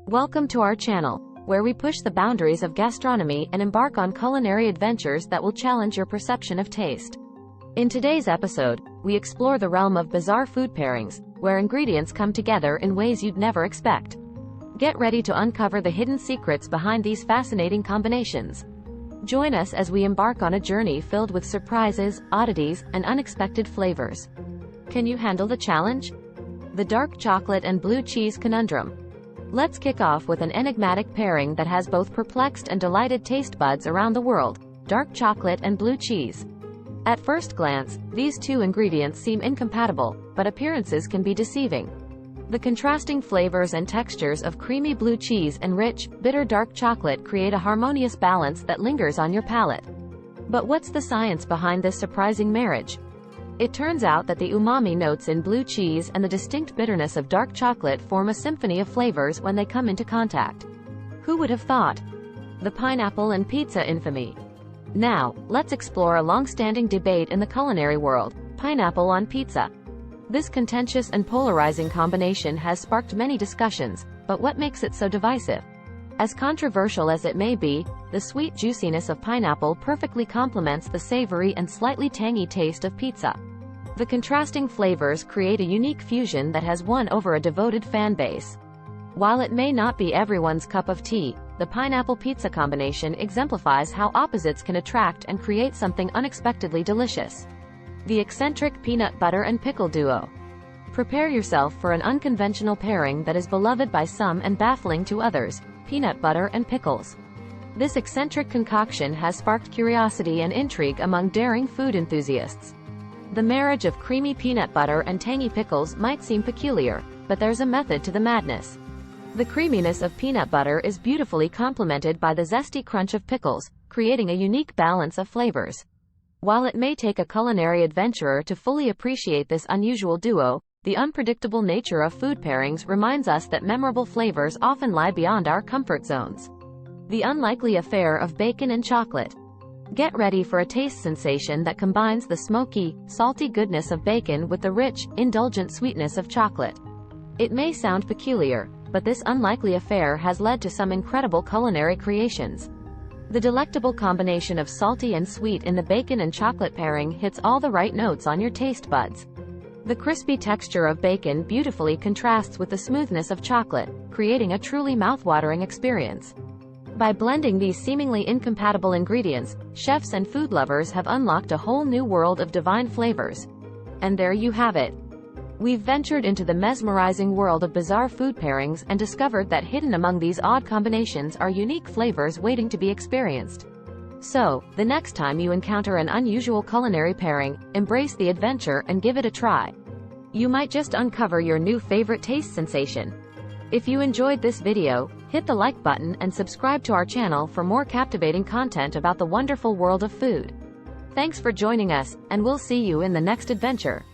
Welcome to our channel, where we push the boundaries of gastronomy and embark on culinary adventures that will challenge your perception of taste. In today's episode, we explore the realm of bizarre food pairings, where ingredients come together in ways you'd never expect. Get ready to uncover the hidden secrets behind these fascinating combinations. Join us as we embark on a journey filled with surprises, oddities, and unexpected flavors. Can you handle the challenge? The dark chocolate and blue cheese conundrum. Let's kick off with an enigmatic pairing that has both perplexed and delighted taste buds around the world: dark chocolate and blue cheese. At first glance, these two ingredients seem incompatible, but appearances can be deceiving. The contrasting flavors and textures of creamy blue cheese and rich, bitter dark chocolate create a harmonious balance that lingers on your palate. But what's the science behind this surprising marriage? It turns out that the umami notes in blue cheese and the distinct bitterness of dark chocolate form a symphony of flavors when they come into contact. Who would have thought? The pineapple and pizza infamy. Now, let's explore a long-standing debate in the culinary world: pineapple on pizza. This contentious and polarizing combination has sparked many discussions, but what makes it so divisive? As controversial as it may be, the sweet juiciness of pineapple perfectly complements the savory and slightly tangy taste of pizza. The contrasting flavors create a unique fusion that has won over a devoted fan base. While it may not be everyone's cup of tea, the pineapple pizza combination exemplifies how opposites can attract and create something unexpectedly delicious. The eccentric peanut butter and pickle duo. Prepare yourself for an unconventional pairing that is beloved by some and baffling to others: peanut butter and pickles. This eccentric concoction has sparked curiosity and intrigue among daring food enthusiasts. The marriage of creamy peanut butter and tangy pickles might seem peculiar, but there's a method to the madness. The creaminess of peanut butter is beautifully complemented by the zesty crunch of pickles, creating a unique balance of flavors. While it may take a culinary adventurer to fully appreciate this unusual duo, the unpredictable nature of food pairings reminds us that memorable flavors often lie beyond our comfort zones. The unlikely affair of bacon and chocolate. Get ready for a taste sensation that combines the smoky, salty goodness of bacon with the rich, indulgent sweetness of chocolate. It may sound peculiar, but this unlikely affair has led to some incredible culinary creations. The delectable combination of salty and sweet in the bacon and chocolate pairing hits all the right notes on your taste buds. The crispy texture of bacon beautifully contrasts with the smoothness of chocolate, creating a truly mouthwatering experience. By blending these seemingly incompatible ingredients, chefs and food lovers have unlocked a whole new world of divine flavors. And there you have it. We've ventured into the mesmerizing world of bizarre food pairings and discovered that hidden among these odd combinations are unique flavors waiting to be experienced. So, the next time you encounter an unusual culinary pairing, embrace the adventure and give it a try. You might just uncover your new favorite taste sensation. If you enjoyed this video, hit the like button and subscribe to our channel for more captivating content about the wonderful world of food. Thanks for joining us, and we'll see you in the next adventure.